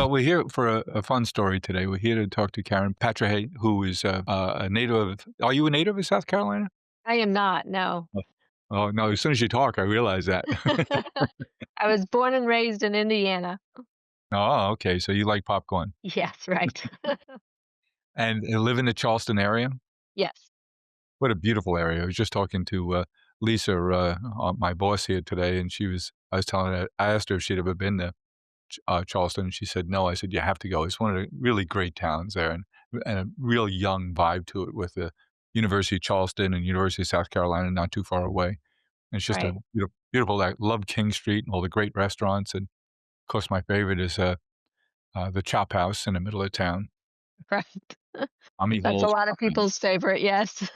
Well, we're here for a fun story today. We're here to talk to Karen Patrohay, who is a native of. Are you a native of South Carolina? I am not, no. Oh, oh, no. As soon as you talk, I realize that. I was born and raised in Indiana. Oh, okay. So you like popcorn Yes, right. and live in the Charleston area? Yes. What a beautiful area. I was just talking to Lisa, my boss here today, and I was telling her, I asked her if she'd ever been to Charleston, and she said no. I said, you have to go. It's one of the really great towns there, and a real young vibe to it with the University of Charleston and University of South Carolina not too far away. And it's just a Right. beautiful. I love King Street and all the great restaurants, and of course, my favorite is the Chop House in the middle of town. Right. Tommy That's a Hall's lot of Chopping. people's favorite, yes.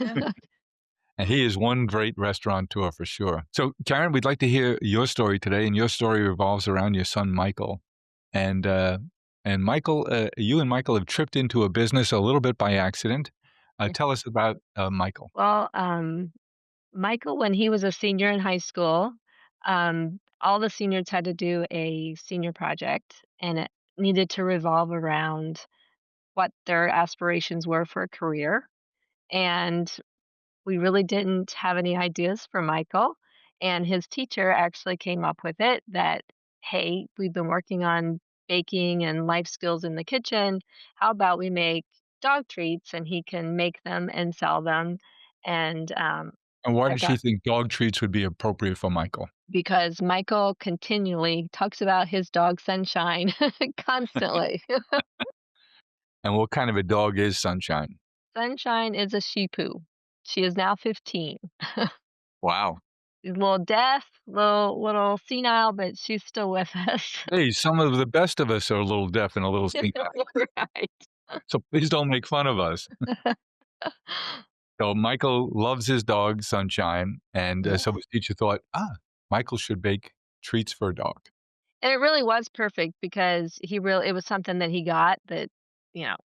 And he is one great restaurateur for sure. So, Karen, we'd like to hear your story today, and your story revolves around your son Michael. And Michael, you and Michael have tripped into a business a little bit by accident. Tell us about Michael. Well, Michael, when he was a senior in high school, all the seniors had to do a senior project, and it needed to revolve around what their aspirations were for a career. And we really didn't have any ideas for Michael, and his teacher actually came up with it that, "Hey, we've been working on baking and life skills in the kitchen. How about we make dog treats and he can make them and sell them?" And And why I did she thought think dog treats would be appropriate for Michael? because Michael continually talks about his dog Sunshine constantly. And what kind of a dog is Sunshine? Sunshine is a Shih Tzu. She is now 15. Wow. She's a little deaf, little senile, but she's still with us. Hey, some of the best of us are a little deaf and a little senile, Right. so please don't make fun of us. So Michael loves his dog Sunshine, and Yeah. so his teacher thought, Michael should bake treats for a dog. And it really was perfect because it was something that he got that,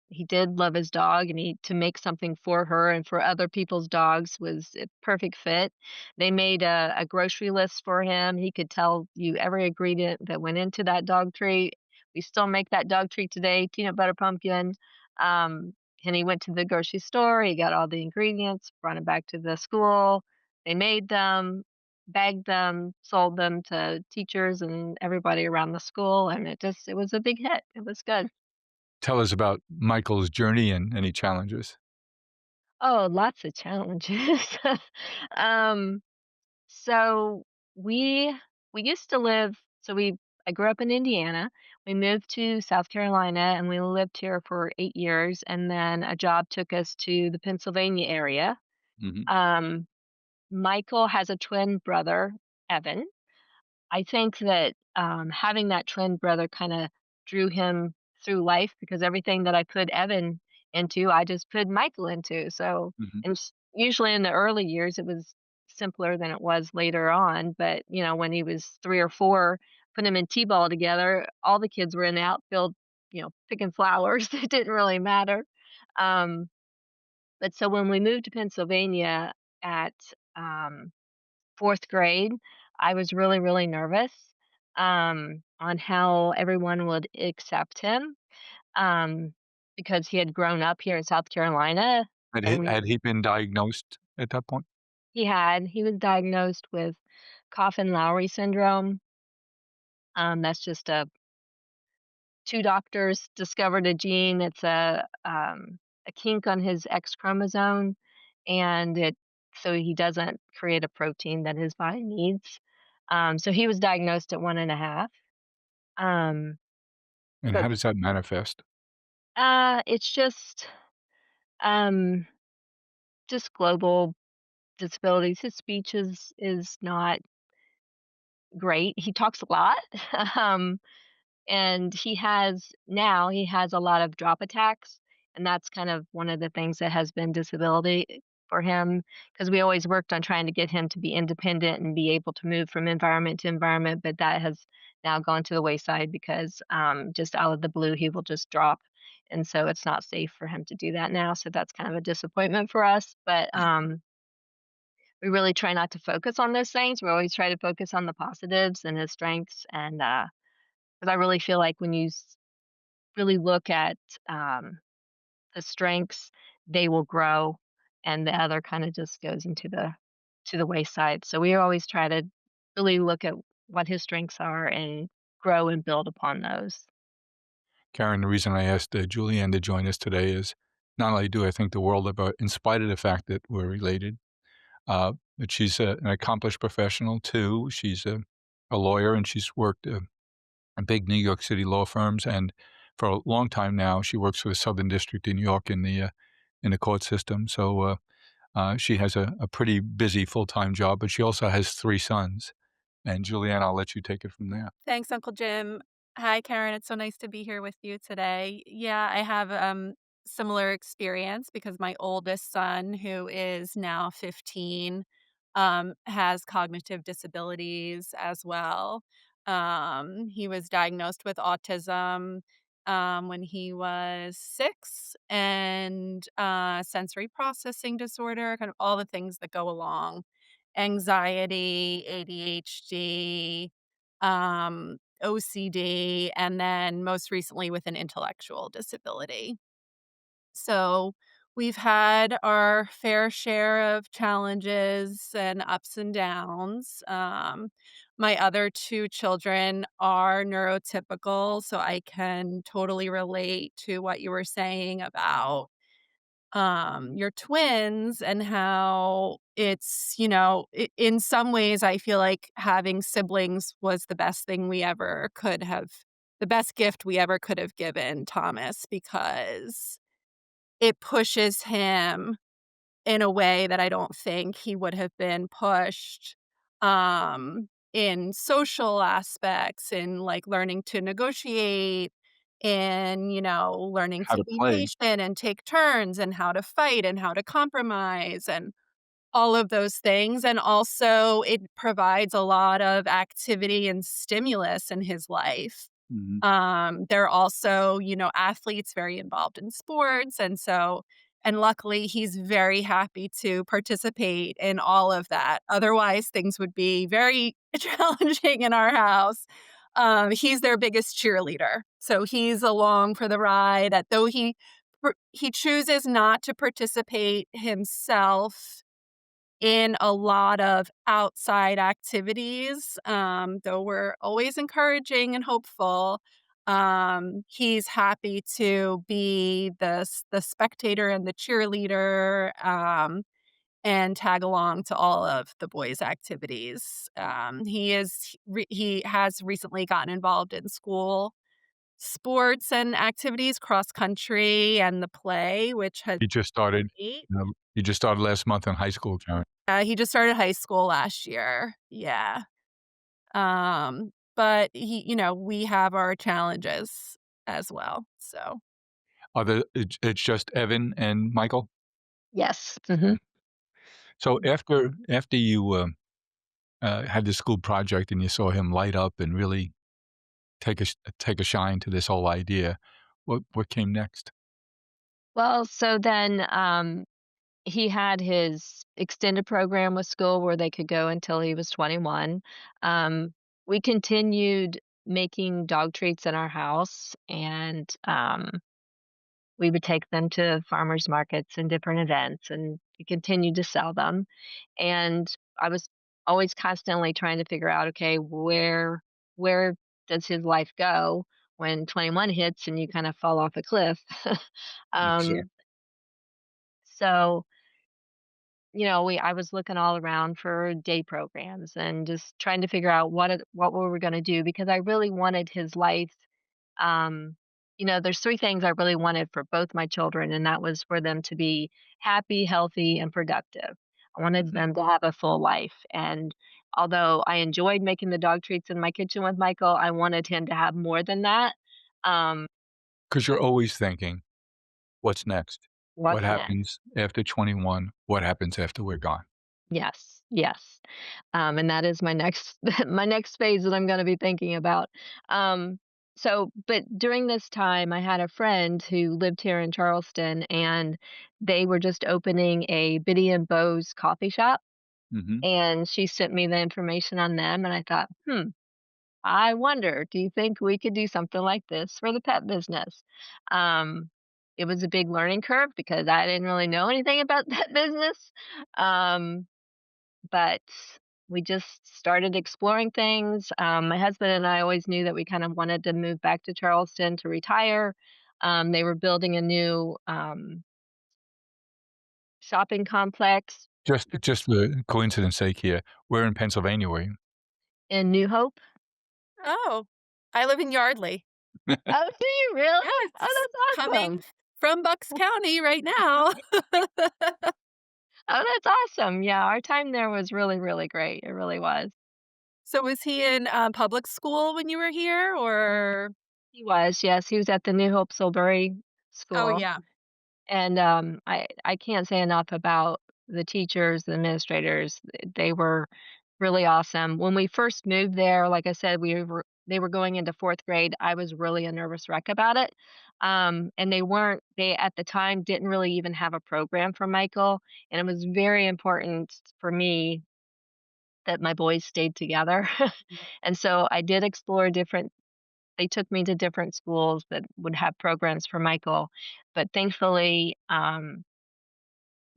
he did love his dog and to make something for her and for other people's dogs was a perfect fit. They made a grocery list for him. He could tell you every ingredient that went into that dog treat. We still make that dog treat today, peanut butter pumpkin. And he went to the grocery store, he got all the ingredients, brought them back to the school. They made them, bagged them, sold them to teachers and everybody around the school, and it was a big hit. It was good. Tell us about Michael's journey and any challenges. Oh, lots of challenges. Um, so we we used to live so we I grew up in Indiana. We moved to South Carolina and we lived here for 8 years, and then a job took us to the Pennsylvania area. Mhm. Um, Michael has a twin brother, Evan. I think that, having that twin brother kinda drew him through life because everything that I put Evan into, I just put Michael into, so Mhm. and usually in the early years, it was simpler than it was later on, but, when he was 3 or 4, put him in T-ball together, all the kids were in the outfield, picking flowers, it didn't really matter. Um, but so when we moved to Pennsylvania at, um 4th grade, I was really, really nervous, on how everyone would accept him, um, because he had grown up here in South Carolina, and Had he been diagnosed at that point? he was diagnosed with Coffin-Lowry syndrome. That's just 2 doctors discovered a gene. It's a kink on his X chromosome, and so he doesn't create a protein that his body needs. So he was diagnosed at 1.5. Um, And but how does that manifest? it's um, just global disabilities. His speech is not great. He talks a lot. um, And he has a lot of drop attacks, and that's kind of one of the things that has been disability for him. Because we always worked on trying to get him to be independent and be able to move from environment to environment, but that has now gone to the wayside because, just out of the blue, he will just drop, and so it's not safe for him to do that now, so that's kind of a disappointment for us, but, we really try not to focus on those things. We always try to focus on the positives and his strengths, and, 'cause I really feel like when really look at um, the strengths, they will grow, and the other kind of just goes into the wayside. So we always try to really look at what his strengths are and grow and build upon those. Karen, the reason I asked, Julianne to join us today is not only do I think the world of her in spite of the fact that we're related, but she's an accomplished professional too. She's a lawyer, and she's worked, in big New York City law firms, and for a long time now, she works for the Southern District in New York in the court system. So, she has a pretty busy full-time job, but she also has 3 sons. And Julianne, I'll let you take it from there. Thanks, Uncle Jim. Hi, Karen. It's so nice to be here with you today. Yeah, I have similar experience because my oldest son, who is now 15, has cognitive disabilities as well. He was diagnosed with autism when he was 6, and sensory processing disorder, kind of all the things that go along, anxiety, ADHD, OCD, and then most recently with an intellectual disability. So we've had our fair share of challenges and ups and downs. My other 2 children are neurotypical, so I can totally relate to what you were saying about your twins and how it's, in some ways, I feel like having siblings was the best gift we ever could have given Thomas because it pushes him in a way that I don't think he would have been pushed, in social aspects, in, like, learning to negotiate, in, learning How to to be play. patient and take turns and how to fight and how to compromise and all of those things, and also it provides a lot of activity and stimulus in his life. Mhm. They're also, athletes very involved in sports, and luckily, he's very happy to participate in all of that. Otherwise, things would be very challenging in our house. He's their biggest cheerleader, so he's along for the ride, though he chooses not to participate himself in a lot of outside activities, though we're always encouraging and hopeful. He's happy to be the spectator and the cheerleader, and tag along to all of the boys' activities. He has recently gotten involved in school sports and activities, cross country and the play, which has You just started, been great. you just started last month in high school, Karen. He just started high school last year. Yeah. But we have our challenges as well. So, It's just Evan and Michael? Yes. So after you, had the school project and you saw him light up and really take a shine to this whole idea, what came next? Well, so then he had his extended program with school where they could go until he was 21. We continued making dog treats in our house, and we would take them to farmers markets and different events, and we continued to sell them. And I was always constantly trying to figure out, okay, where does his life go when 21 hits and you kind of fall off a cliff? Exactly. um, so I was looking all around for day programs and just trying to figure out what we were going to do because I really wanted his life. Um, there's three things I really wanted for both my children, and that was for them to be happy, healthy, and productive. I wanted Mhm. them to have a full life, and although I enjoyed making the dog treats in my kitchen with Michael, I wanted him to have more than that. Um, 'Cause you're always thinking, "What's next? What what's next? happens after 21? What happens after we're gone?" Yes, yes. And that is my next my next phase that I'm gonna be thinking about. But during this time, I had a friend who lived here in Charleston, and they were just opening a Biddy and Bo's coffee shop, Mhm. and she sent me the information on them, and I thought, I wonder, do you think we could do something like this for the pet business? Um, it was a big learning curve because I didn't really know anything about pet business. Um, but we just started exploring things. My husband and I always knew that we kind of wanted to move back to Charleston to retire. They were building a new shopping complex Just for coincidence sake here, where in Pennsylvania were you? in New Hope. Oh, I live in Yardley. Oh, do you really? Oh, Yes, that's coming awesome. from Bucks County right now. Oh, that's awesome. Yeah, our time there was really, really great. It really was. So was he in, public school when you were here, or He was, yes, he was at the New Hope Silbury Oh, School. yeah. And, I can't say enough about the teachers, the administrators. They were really awesome. When we first moved there, like I said, we were they were going into 4th grade. I was really a nervous wreck about it. And they at the time didn't really even have a program for Michael, and it was very important for me that my boys stayed together. And so I did explore different they took me to different schools that would have programs for Michael, but thankfully,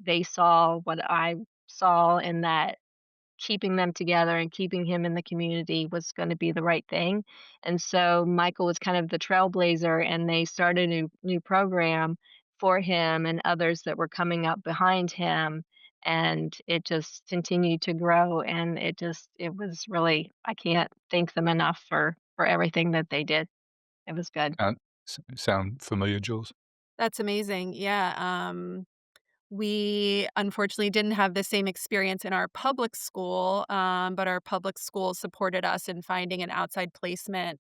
they saw what I saw in that keeping them together and keeping him in the community was gonna be the right thing, and so Michael was kind of the trailblazer, and they started a new program for him and others that were coming up behind him, and it just continued to grow, and it was really I can't thank them enough for everything that they did. It was good. Sound familiar, Jules? That's amazing, yeah, we unfortunately didn't have the same experience in our public school, but our public school supported us in finding an outside placement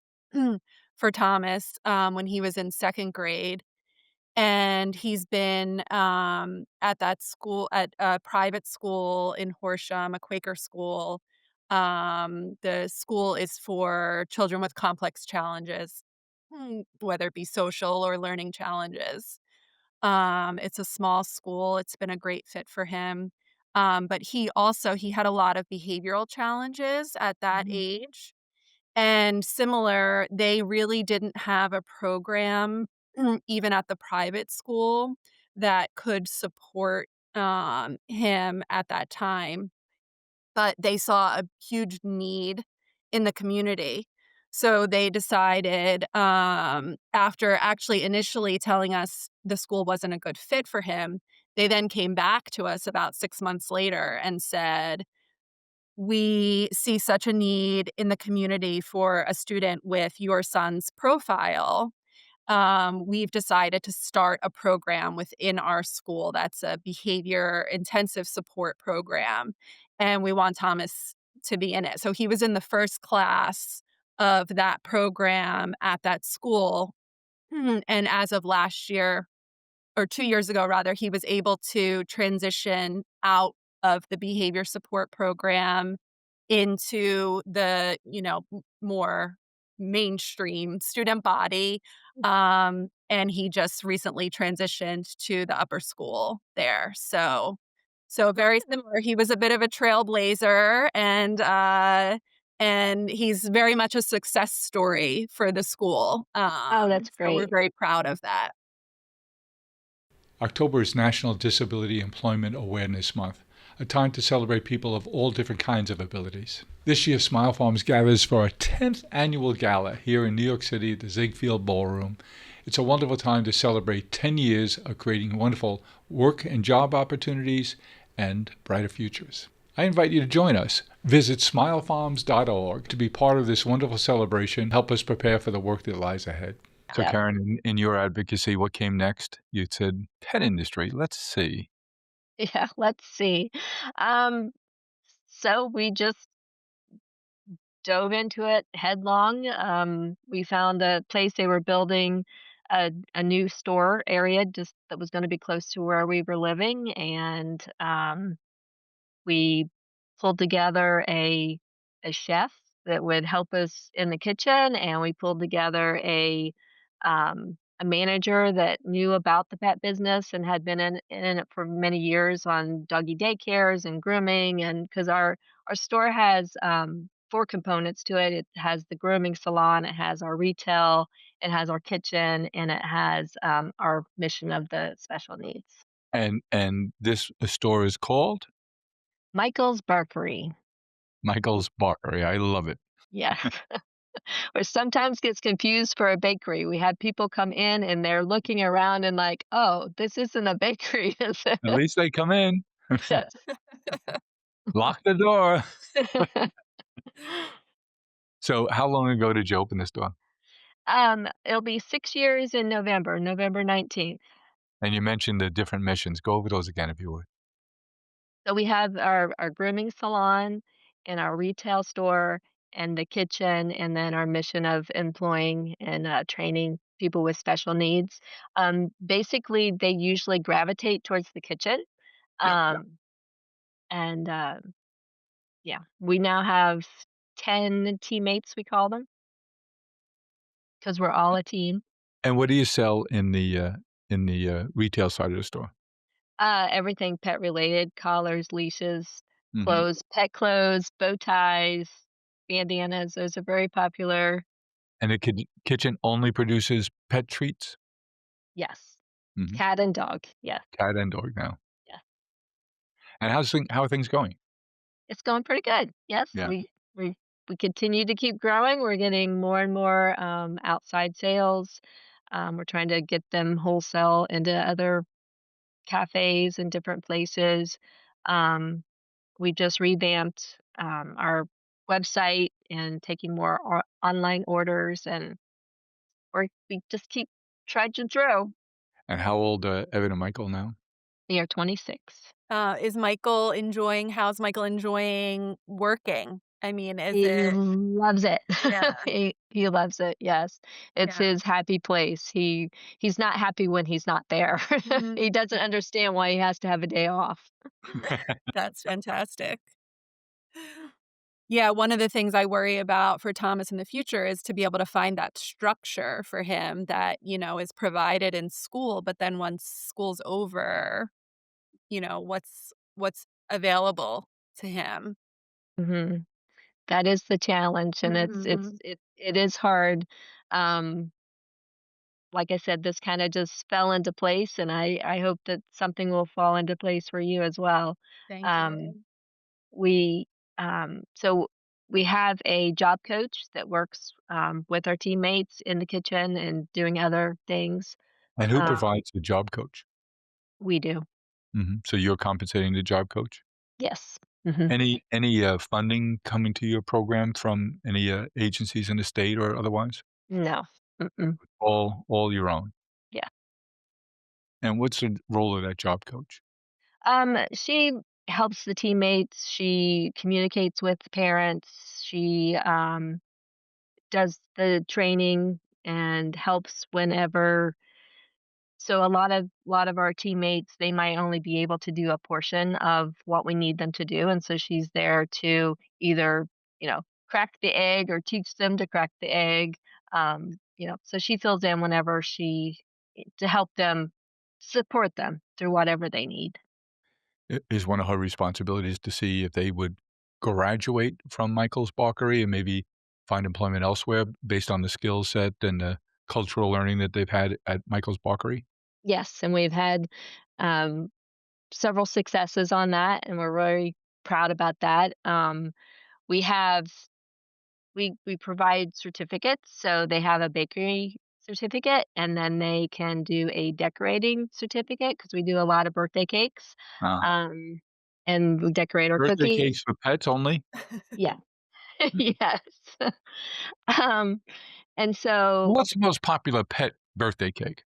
for Thomas, when he was in 2nd grade. And he's been, at that school at a private school in Horsham, a Quaker school. The school is for children with complex challenges, whether it be social or learning challenges. It's a small school, it's been a great fit for him. But he had a lot of behavioral challenges at that Mhm. age. And similar, they really didn't have a program, even at the private school, that could support, him at that time, but they saw a huge need in the community. So they decided, after actually initially telling us the school wasn't a good fit for him, they then came back to us about 6 months later and said, "We see such a need in the community for a student with your son's profile. We've decided to start a program within our school that's a behavior intensive support program, and we want Thomas to be in it." So he was in the first class of that program at that school, and as of last year, or 2 years ago rather, he was able to transition out of the behavior support program into the, more mainstream student body, and he just recently transitioned to the upper school there, so very similar. He was a bit of a trailblazer, and he's very much a success story for the school, Oh, that's so we're great. very proud of that. October is National Disability Employment Awareness Month, a time to celebrate people of all different kinds of abilities. This year, Smile Farms gathers for our 10th annual gala here in New York City at the Ziegfeld Ballroom. It's a wonderful time to celebrate 10 years of creating wonderful work and job opportunities and brighter futures. I invite you to join us. Visit smilefarms.org to be part of this wonderful celebration. Help us prepare for the work that lies ahead. So, Yeah. Karen, in your advocacy, what came next? You said pet industry. Let's see. Yeah, let's see. Um, so we just dove into it headlong. We found a place they were building a new store area just that was going to be close to where we were living, and we pulled together a chef that would help us in the kitchen, and we pulled together a manager that knew about the pet business and had been in it for many years on doggy daycares and grooming, and because our store has 4 components to it. It has the grooming salon, it has our retail, it has our kitchen, and it has, our mission of the special needs. And this store is called Michael's Barkery. Michael's Barkery. I love it. Yes. Which sometimes gets confused for a bakery. We had people come in and they're looking around and like, "Oh, this isn't a bakery, is it?" At least they come in. Yes. Lock the door. So how long ago did you open this store? It'll be 6 years in November, November 19th. And you mentioned the different missions. Go over those again if you would. So we have our grooming salon and our retail store and the kitchen, and then our mission of employing and training people with special needs. Basically, they usually gravitate towards the kitchen. Yep. Um, and yeah, we now have 10 teammates, we call them, because we're all a team. And what do you sell in the, retail side of the store? Everything pet related, collars, leashes, Mhm. clothes, pet clothes, bow ties, bandanas, those are very popular. And the kitchen only produces pet treats? Yes. Mhm. Cat and dog, yes, Cat and dog now. yes. And how are things going? It's going pretty good. Yes, Yeah. we continue to keep growing. We're getting more and more, outside sales. We're trying to get them wholesale into other cafes and different places. Um, we just revamped, our website and taking more online orders, and we just keep trudging through. And how old, Evan and Michael now? They are 26. Is Michael enjoying how's Michael enjoying working? I mean, is He it loves it. yeah, He loves it, yes. It's yeah. his happy place. He's not happy when he's not there. Mhm. He doesn't understand why he has to have a day off. That's fantastic. Yeah, one of the things I worry about for Thomas in the future is to be able to find that structure for him that, is provided in school, but then once school's over, what's available to him. Mhm. That is the challenge, and Mhm. it is hard. Um, like I said, this kinda just fell into place, and I hope that something will fall into place for you as well. Thank Um, you. we, so we have a job coach that works, with our teammates in the kitchen and doing other things. And who Um, provides the job coach? we do. Mhm. So you're compensating the job coach? Yes. Mhm. Any, funding coming to your program from any, agencies in the state or otherwise? No. Mm-mm. All your own? Yeah. And what's the role of that job coach? She helps the teammates, she communicates with the parents, she, does the training and helps whenever. So a lot of our teammates, they might only be able to do a portion of what we need them to do, and so she's there to either, crack the egg or teach them to crack the egg. So she fills in whenever to help them, support them through whatever they need. Is one of her responsibilities to see if they would graduate from Michael's Barkery and maybe find employment elsewhere based on the skill set and the cultural learning that they've had at Michael's Barkery? Yes, and we've had, um, several successes on that, and we're very proud about that. We have we provide certificates, so they have a bakery certificate, and then they can do a decorating certificate because we do a lot of birthday cakes, Uh, um, and we decorate our birthday cookies. cakes for pets only? Yeah. Yes. Um, and so What's the most popular pet birthday cake?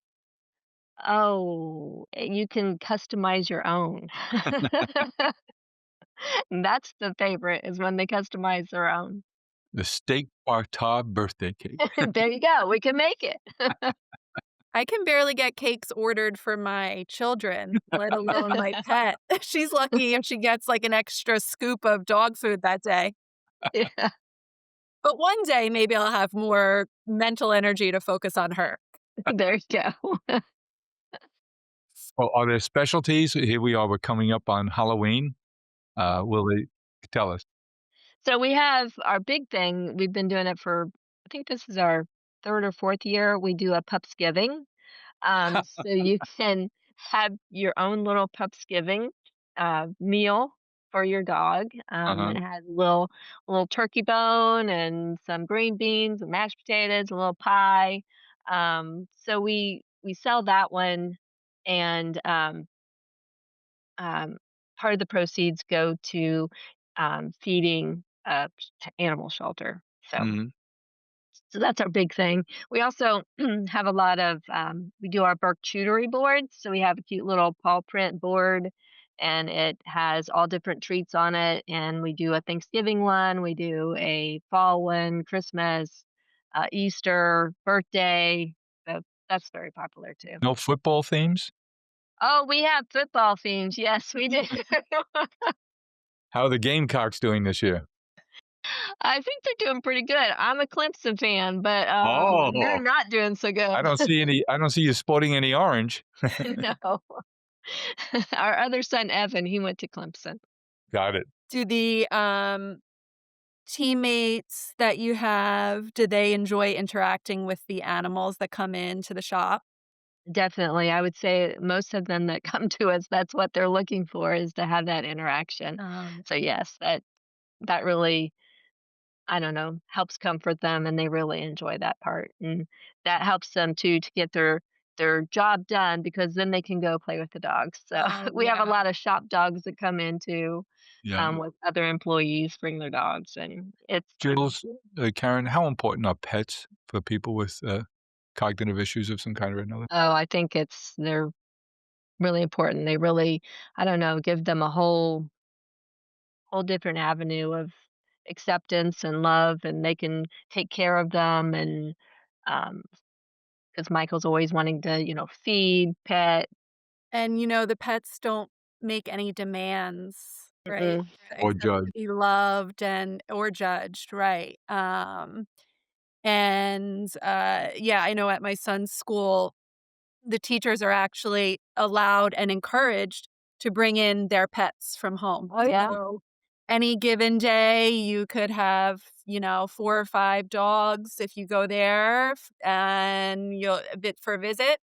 you can customize your own. That's the favorite, is when they customize their own. The steak tartare birthday cake. There you go, we can make it. I can barely get cakes ordered for my children, let alone my pet. She's lucky if she gets, like, an extra scoop of dog food that day. Yeah, But one day, maybe I'll have more mental energy to focus on her. there you go. Well, are there specialties? Here we are, we're coming up on Halloween. Will they tell us? So we have our big thing, we've been doing it for I think this is our 3rd or 4th year, we do a Pupsgiving. So you can have your own little Pupsgiving, meal for your dog. Uh-huh. It has a little turkey bone and some green beans and mashed potatoes, a little pie. So we sell that one, and um, part of the proceeds go to feeding a animal shelter. Mhm. So that's our big thing. We also have a lot of we do our charcuterie boards. So we have a cute little paw print board, and it has all different treats on it. And we do a Thanksgiving one, we do a fall one, Christmas, Easter, birthday. So that's very popular too. No football themes? Oh, we have football themes. Yes, we do. How are the Gamecocks doing this year? I think they're doing pretty good. I'm a Clemson fan, but they're Oh, not doing so good. I don't see you sporting any orange. No. Our other son, Evan, he went to Clemson. Got it. Do the, teammates that you have, do they enjoy interacting with the animals that come into the shop? Definitely, I would say most of them that come to us, that's what they're looking for is to have that interaction. Um, So yes, that really, I don't know, helps comfort them and they really enjoy that part. And that helps them too to get their job done because then they can go play with the dogs. So oh, we have a yeah. lot of shop dogs that come in too, Yeah. with other employees bring their dogs and it's Jules, Karen, how important are pets for people with, cognitive issues of some kind or another? oh, I think they're really important. They really, I don't know, give them a whole different avenue of acceptance and love, and they can take care of them. And because Michael's always wanting to, feed, pet. And, the pets don't make any demands, right? Mm-mm. Or Except judge? to be loved and or judged, right? And, yeah, I know at my son's school, the teachers are actually allowed and encouraged to bring in their pets from home. Oh yeah. So, any given day, you could have, 4 or 5 dogs if you go there and you'll a bit for a visit.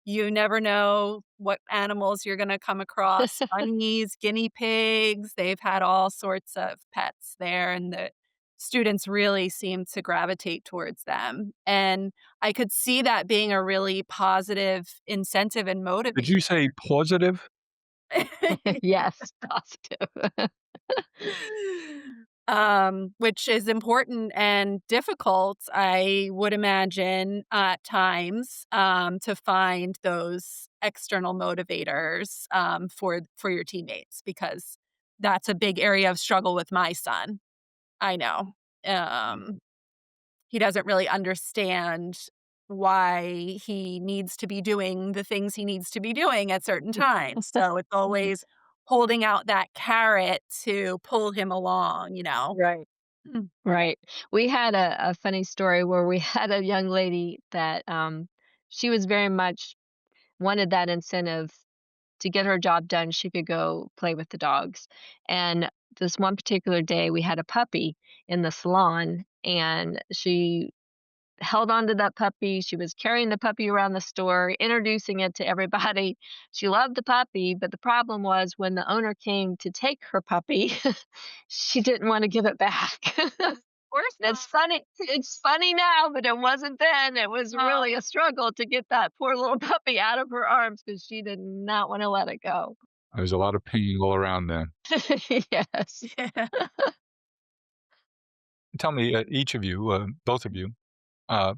You never know what animals you're gonna come across, bunnies, guinea pigs, they've had all sorts of pets there, and the students really seem to gravitate towards them, and I could see that being a really positive incentive and Did motivator. you say positive? Yes, positive. Which is important and difficult, I would imagine, at times, to find those external motivators, for your teammates, because that's a big area of struggle with my son. I know. Um, he doesn't really understand why he needs to be doing the things he needs to be doing at certain times. So it's always holding out that carrot to pull him along, you know? Right. Mm. Right. We had a funny story where we had a young lady that she was very much wanted that incentive to get her job done, she could go play with the dogs. And this one particular day, we had a puppy in the salon, and she held on to that puppy. She was carrying the puppy around the store, introducing it to everybody. She loved the puppy, but the problem was when the owner came to take her puppy, she didn't want to give it back. Course It's funny. It's funny now, but it wasn't then. It was not. really a struggle to get that poor little puppy out of her arms because she did not want to let it go. There's a lot of pain all around then. Yes. Yeah. Tell me, each of you, both of you, uh,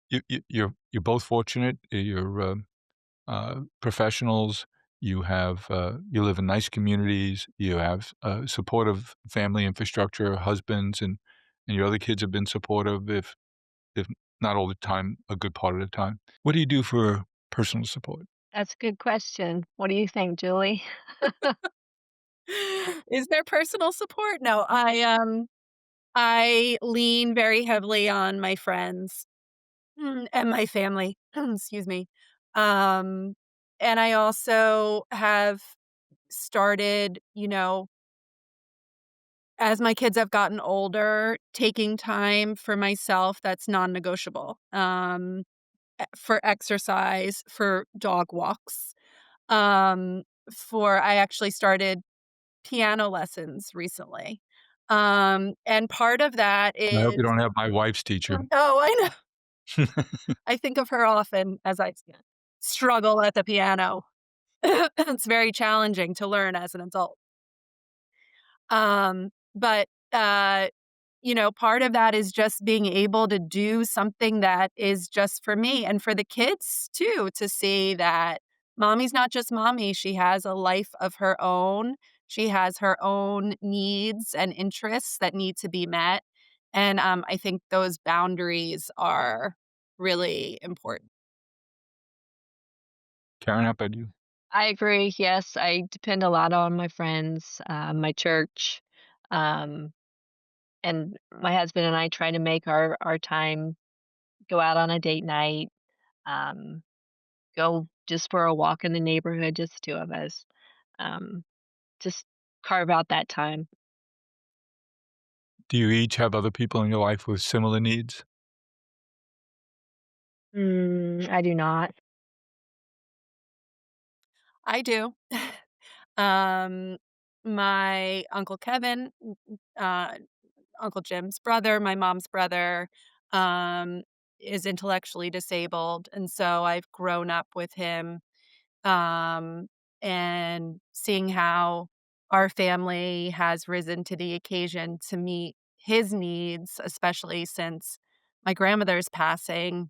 you're both fortunate. You're professionals. You live in nice communities. You have supportive family infrastructure, husbands, and your other kids have been supportive, if not all the time, a good part of the time. What do you do for personal support? That's a good question. What do you think, Julie? Is there personal support? No, I lean very heavily on my friends, and my family, excuse me. Um, and I also have started, As my kids have gotten older, taking time for myself, that's non-negotiable, for exercise, for dog walks, for I actually started piano lessons recently, and part of that I hope you is don't have my wife's teacher. oh, I know. I think of her often as I struggle at the piano. It's very challenging to learn as an adult. But, part of that is just being able to do something that is just for me and for the kids too, to see that mommy's not just mommy. She has a life of her own. She has her own needs and interests that need to be met. And I think those boundaries are really important. Karen, how about you? I agree. Yes, I depend a lot on my friends, my church, um, and my husband and I try to make our time go out on a date night, um, go just for a walk in the neighborhood, just the two of us. Um, just carve out that time. Do you each have other people in your life with similar needs? I do not. I do. Um, my Uncle Kevin, uh, Uncle Jim's brother, my mom's brother, um, is intellectually disabled, and so I've grown up with him, um, and seeing how our family has risen to the occasion to meet his needs, especially since my grandmother's passing,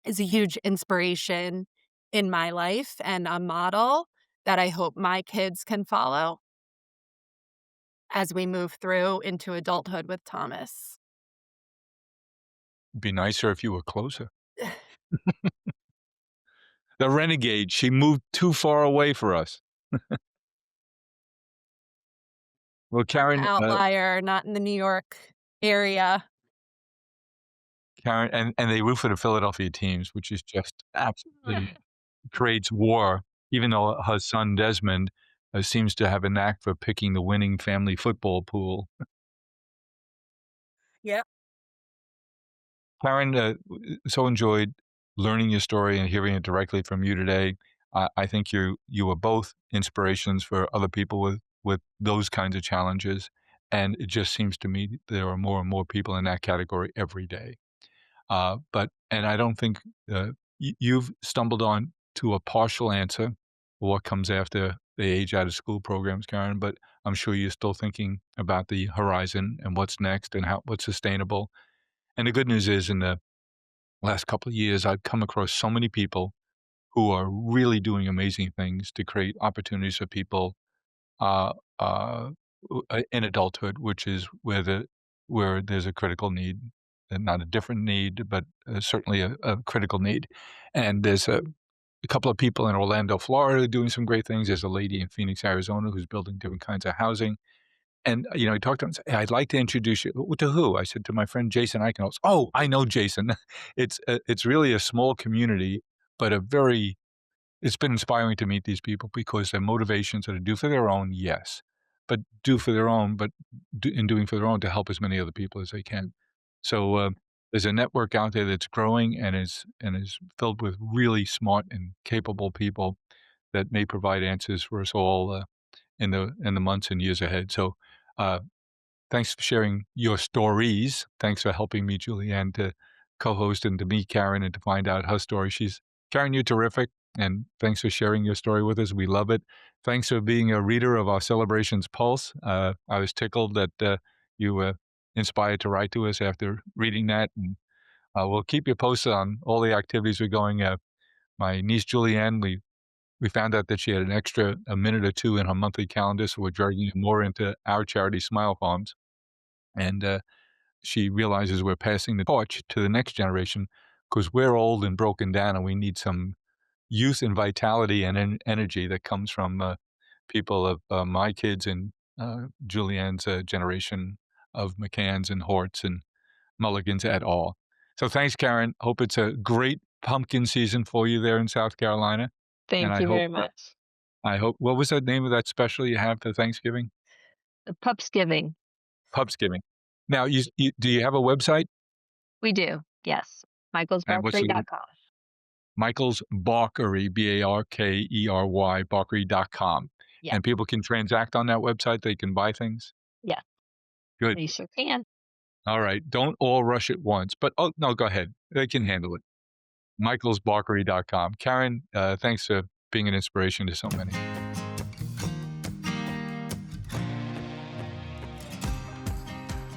is a huge inspiration in my life and a model that I hope my kids can follow as we move through into adulthood with Thomas. It'd be nicer if you were closer. The renegade, she moved too far away for us. Well, I'm the Karen, outlier, not in the New York area. and they root for the Philadelphia teams, which is just absolutely creates war, even though her son Desmond, seems to have a knack for picking the winning family football pool. Yep. Karen, so enjoyed learning your story and hearing it directly from you today. I think you are both inspirations for other people with those kinds of challenges, and it just seems to me there are more and more people in that category every day. But I don't think you've stumbled on to a partial answer for what comes after the age out of school programs, Karen. But I'm sure you're still thinking about the horizon and what's next and how what's sustainable. And the good news is, in the last couple of years, I've come across so many people who are really doing amazing things to create opportunities for people uh, uh, in adulthood, which is where there's a critical need, and not a different need, but certainly a critical need. And there's a couple of people in Orlando, Florida, doing some great things. There's a lady in Phoenix, Arizona, who's building different kinds of housing. And, I talked to him and said, "Hey, I'd like to introduce you." "Well, to who?" I said, "To my friend Jason Eichenholz." "Oh, I know Jason." It's really a small community, but a very it's been inspiring to meet these people because their motivations are to do for their own, yes, but do for their own, but in doing for their own to help as many other people as they can. So, there's a network out there that's growing and is filled with really smart and capable people that may provide answers for us all, in the months and years ahead. So, uh, thanks for sharing your stories. Thanks for helping me, Julianne, to co-host and to meet Karen and to find out her story. Karen, you're terrific, and thanks for sharing your story with us. We love it. Thanks for being a reader of our Celebrations Pulse. I was tickled that you were inspired to write to us after reading that, and we'll keep you posted on all the activities we're going. My niece Julianne, we found out that she had a minute or two in her monthly calendar, so we're dragging her more into our charity, Smile Farms, and she realizes we're passing the torch to the next generation because 'cause we're old and broken down, and we need some youth and vitality and energy that comes from, people of, my kids and, Julianne's, generation of McCanns and Horts and Mulligans et al. So thanks, Karen. Hope it's a great pumpkin season for you there in South Carolina, and Thank you very much. I hope what was the name of that special you have for Thanksgiving? Pupsgiving. Pubsgiving. Now, you do you have a website? We do, yes. And what's the michaelsbarkery.com. Michael's Barkery, Barkery, Barkery.com. Yeah, And people can transact on that website, they can buy things? yeah, Good. they sure can. Alright, don't all rush at once, but oh, no, go ahead. They can handle it. Michaelsbarkery.com. Karen, thanks for being an inspiration to so many.